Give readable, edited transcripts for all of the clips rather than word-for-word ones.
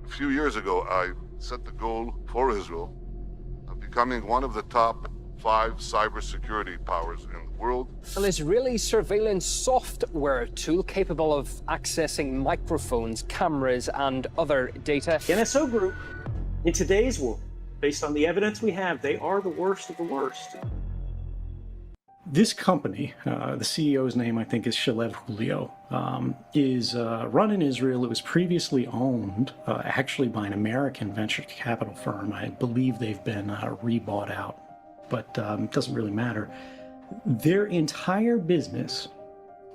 A few years ago, I set the goal for Israel of becoming one of the top 5 cybersecurity powers in the world. An Israeli surveillance software tool capable of accessing microphones, cameras, and other data. The NSO group, in today's world, based on the evidence we have, they are the worst of the worst. This company, the CEO's name I think is Shalev Julio, is run in Israel. It was previously owned actually by an American venture capital firm. I believe they've been rebought out, but it doesn't really matter. Their entire business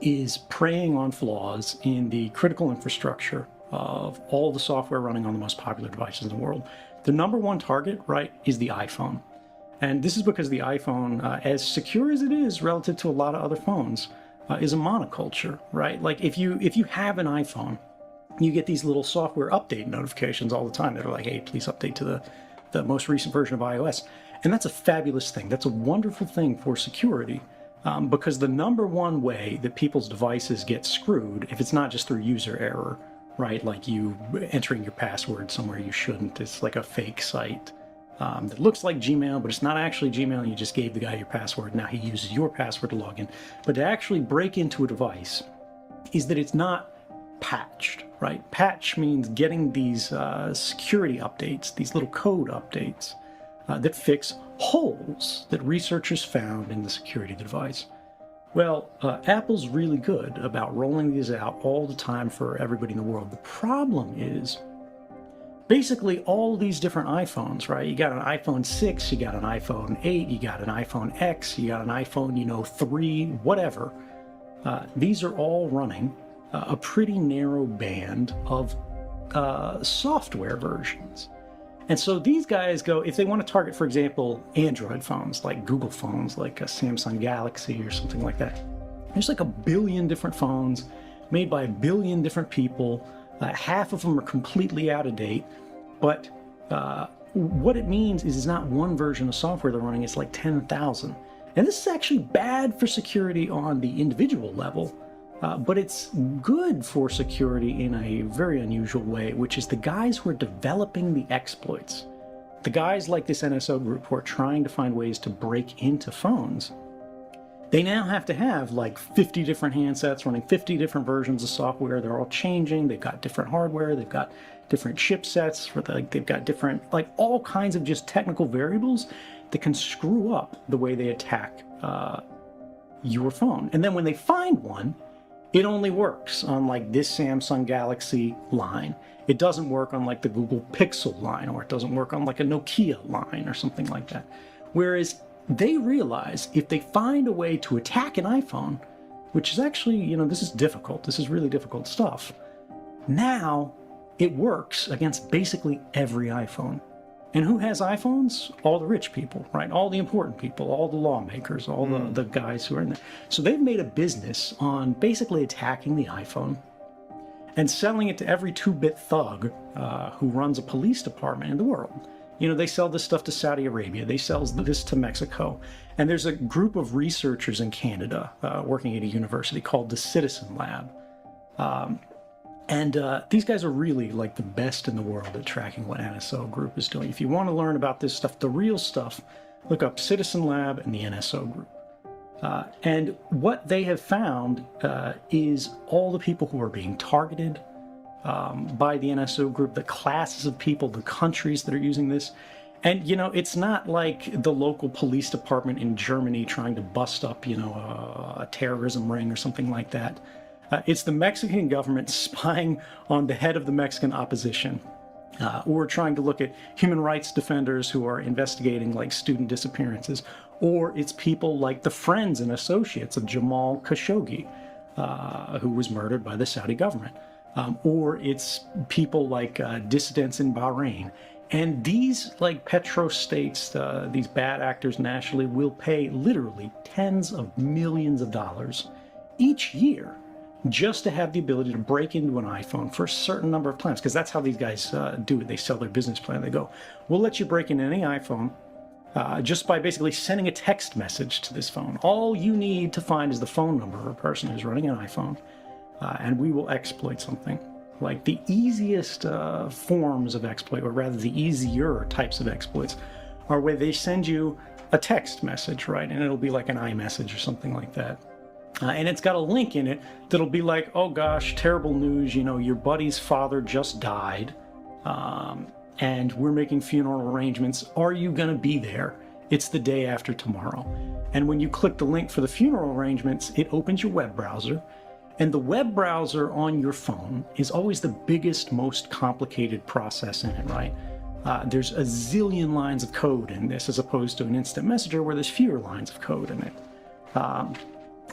is preying on flaws in the critical infrastructure of all the software running on the most popular devices in the world. The number one target, right, is the iPhone. And this is because the iPhone, as secure as it is relative to a lot of other phones, is a monoculture, right? Like if you have an iPhone, you get these little software update notifications all the time that are like, hey, please update to the most recent version of iOS. And that's a fabulous thing. That's a wonderful thing for security, because the number one way that people's devices get screwed, if it's not just through user error, right? Like you entering your password somewhere you shouldn't, it's like a fake site. That looks like Gmail, but it's not actually Gmail. You just gave the guy your password. Now he uses your password to log in. But to actually break into a device is that it's not patched, right? Patch means getting these security updates, these little code updates that fix holes that researchers found in the security of the device. Well, Apple's really good about rolling these out all the time for everybody in the world. The problem is, basically all these different iPhones, right? You got an iPhone 6, you got an iPhone 8, you got an iPhone X, you got an iPhone, 3, whatever. These are all running a pretty narrow band of software versions. And so these guys go, if they want to target, for example, Android phones, like Google phones, like a Samsung Galaxy or something like that. There's like 1 billion different phones made by 1 billion different people. Half of them are completely out of date, but what it means is it's not one version of software they're running, it's like 10,000. And this is actually bad for security on the individual level, but it's good for security in a very unusual way, which is the guys who are developing the exploits. The guys like this NSO group who are trying to find ways to break into phones. They now have to have like 50 different handsets running 50 different versions of software. They're all changing. They've got different hardware. They've got different chipsets. They've got different, like all kinds of just technical variables that can screw up the way they attack your phone. And then when they find one, it only works on like this Samsung Galaxy line. It doesn't work on like the Google Pixel line, or it doesn't work on like a Nokia line or something like that. Whereas they realize if they find a way to attack an iPhone, which is actually, this is difficult. This is really difficult stuff. Now it works against basically every iPhone. And who has iPhones? All the rich people, right? All the important people, all the lawmakers, all the guys who are in there. So they've made a business on basically attacking the iPhone and selling it to every 2-bit thug who runs a police department in the world. They sell this stuff to Saudi Arabia. They sell this to Mexico. And there's a group of researchers in Canada working at a university called the Citizen Lab. These guys are really like the best in the world at tracking what NSO Group is doing. If you want to learn about this stuff, the real stuff, look up Citizen Lab and the NSO Group. And what they have found is all the people who are being targeted by the NSO Group, the classes of people, the countries that are using this. And, it's not like the local police department in Germany trying to bust up, a terrorism ring or something like that. It's the Mexican government spying on the head of the Mexican opposition, or trying to look at human rights defenders who are investigating like student disappearances, or it's people like the friends and associates of Jamal Khashoggi, who was murdered by the Saudi government. Or it's people like dissidents in Bahrain. And these like petrostates, these bad actors nationally, will pay literally tens of millions of dollars each year just to have the ability to break into an iPhone for a certain number of times, because that's how these guys do it. They sell their business plan. They go, we'll let you break into any iPhone just by basically sending a text message to this phone. All you need to find is the phone number of a person who's running an iPhone, and we will exploit something. Like the easiest forms of exploit, or rather the easier types of exploits, are where they send you a text message, right? And it'll be like an iMessage or something like that. And it's got a link in it that'll be like, oh gosh, terrible news, you know, your buddy's father just died, and we're making funeral arrangements. Are you going to be there? It's the day after tomorrow. And when you click the link for the funeral arrangements, it opens your web browser. And the web browser on your phone is always the biggest, most complicated process in it, right? There's a zillion lines of code in this, as opposed to an instant messenger where there's fewer lines of code in it.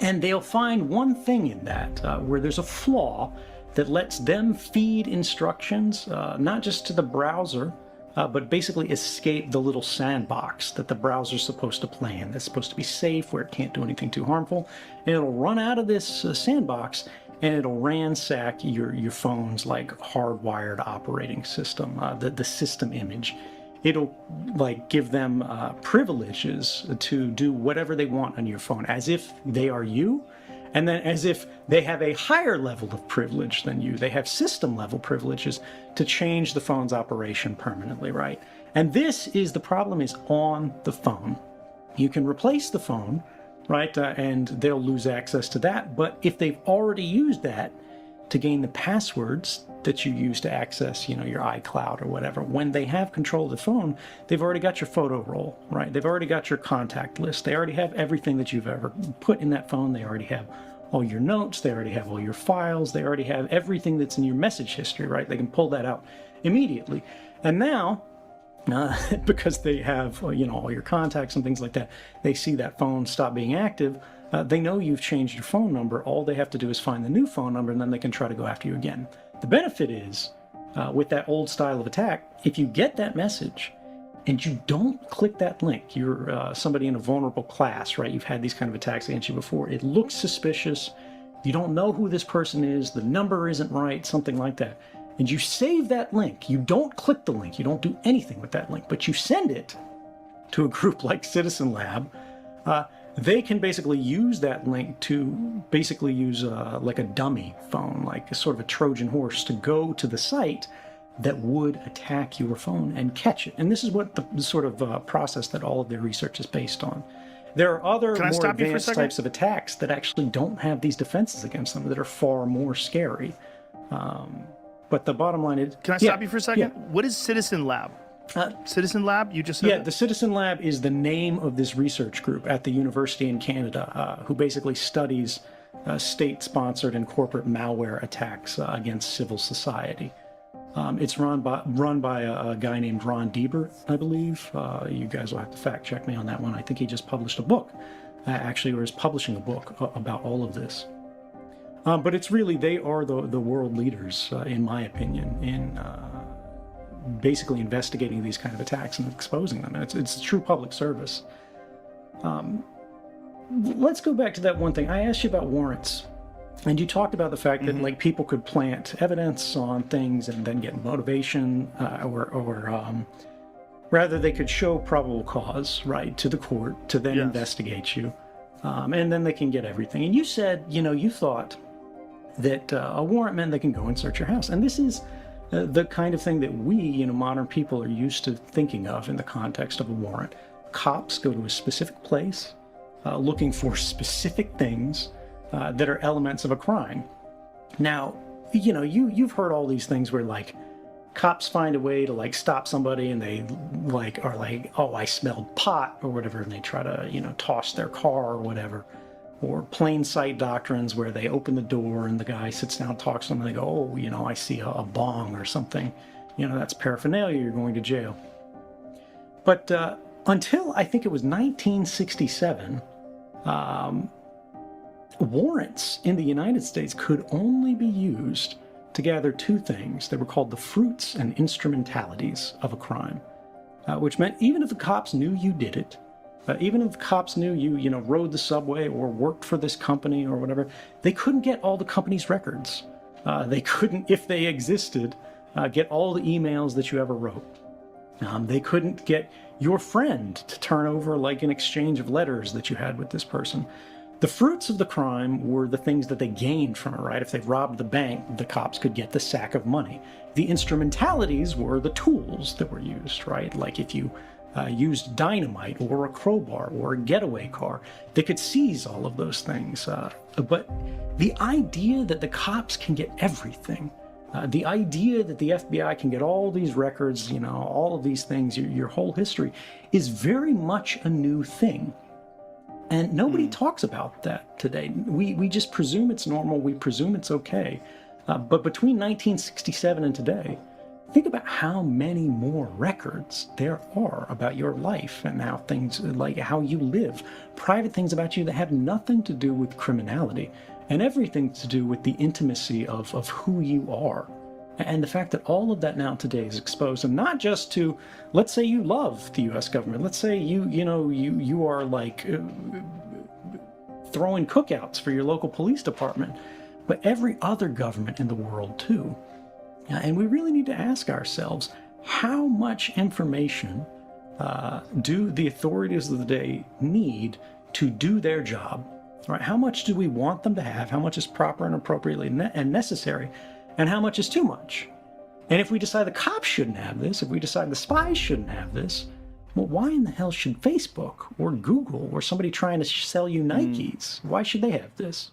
And they'll find one thing in that, where there's a flaw that lets them feed instructions, not just to the browser, but basically escape the little sandbox that the browser's supposed to play in. That's supposed to be safe, where it can't do anything too harmful. And it'll run out of this sandbox, and it'll ransack your phone's like hardwired operating system, the system image. It'll like give them privileges to do whatever they want on your phone, as if they are you, and then as if they have a higher level of privilege than you. They have system level privileges to change the phone's operation permanently, right? And this is the problem, is on the phone. You can replace the phone, right? And they'll lose access to that. But if they've already used that to gain the passwords that you use to access, you know, your iCloud or whatever, when they have control of the phone, they've already got your photo roll, right? They've already got your contact list. They already have everything that you've ever put in that phone. They already have all your notes. They already have all your files. They already have everything that's in your message history, right? They can pull that out immediately. And now, because they have, you know, all your contacts and things like that, they see that phone stop being active. They know you've changed your phone number. All they have to do is find the new phone number, and then they can try to go after you again. The benefit is, with that old style of attack, if you get that message and you don't click that link, you're somebody in a vulnerable class, right? You've had these kind of attacks against you before. It looks suspicious. You don't know who this person is. The number isn't right, something like that. And you save that link. You don't click the link. You don't do anything with that link, but you send it to a group like Citizen Lab. They can basically use that link to basically use like a dummy phone, like a sort of a Trojan horse, to go to the site that would attack your phone and catch it. And this is what the sort of process that all of their research is based on. There are other more advanced types of attacks that actually don't have these defenses against them, that are far more scary. But the bottom line is... Can I stop you for a second? Yeah. What is Citizen Lab? Citizen Lab, you just said? Yeah, the Citizen Lab is the name of this research group at the university in Canada, who basically studies state-sponsored and corporate malware attacks against civil society. It's run by a guy named Ron Deibert, I believe. You guys will have to fact check me on that one. I think he just published a book, actually, or is publishing a book about all of this. But it's really, they are the world leaders, in my opinion, in basically investigating these kind of attacks and exposing them. It's a true public service. Let's go back to that one thing. I asked you about warrants, and you talked about the fact that like people could plant evidence on things and then get motivation, or rather they could show probable cause, right, to the court to then investigate you, and then they can get everything. And you said, you know, you thought that a warrant meant they can go and search your house, and this is the kind of thing that we, you know, modern people are used to thinking of in the context of a warrant. Cops go to a specific place looking for specific things that are elements of a crime. Now, you know, you've heard all these things where, like, cops find a way to, like, stop somebody and they, like, are like, oh, I smelled pot or whatever, and they try to, you know, toss their car or whatever. Or plain sight doctrines where they open the door and the guy sits down and talks to them and they go, oh, you know, I see a bong or something. You know, that's paraphernalia, you're going to jail. But until I think it was 1967, warrants in the United States could only be used to gather two things. They were called the fruits and instrumentalities of a crime, which meant even if the cops knew you did it, even if the cops knew you know, rode the subway or worked for this company or whatever, they couldn't get all the company's records. They couldn't, if they existed, get all the emails that you ever wrote. They couldn't get your friend to turn over like an exchange of letters that you had with this person. The fruits of the crime were the things that they gained from it, right? If they robbed the bank, the cops could get the sack of money. The instrumentalities were the tools that were used, right? Like if you used dynamite or a crowbar or a getaway car, they could seize all of those things. But the idea that the cops can get everything, the idea that the FBI can get all these records, you know, all of these things, your whole history, is very much a new thing. And nobody talks about that today. We just presume it's normal, we presume it's okay. But between 1967 and today, think about how many more records there are about your life and how things, like how you live, private things about you that have nothing to do with criminality and everything to do with the intimacy of who you are. And the fact that all of that now today is exposed, and not just to, let's say you love the U.S. government, let's say you are like throwing cookouts for your local police department, but every other government in the world too. And we really need to ask ourselves, how much information do the authorities of the day need to do their job? Right? How much do we want them to have? How much is proper and appropriately and necessary? And how much is too much? And if we decide the cops shouldn't have this, if we decide the spies shouldn't have this, well, why in the hell should Facebook or Google or somebody trying to sell you Nikes, why should they have this?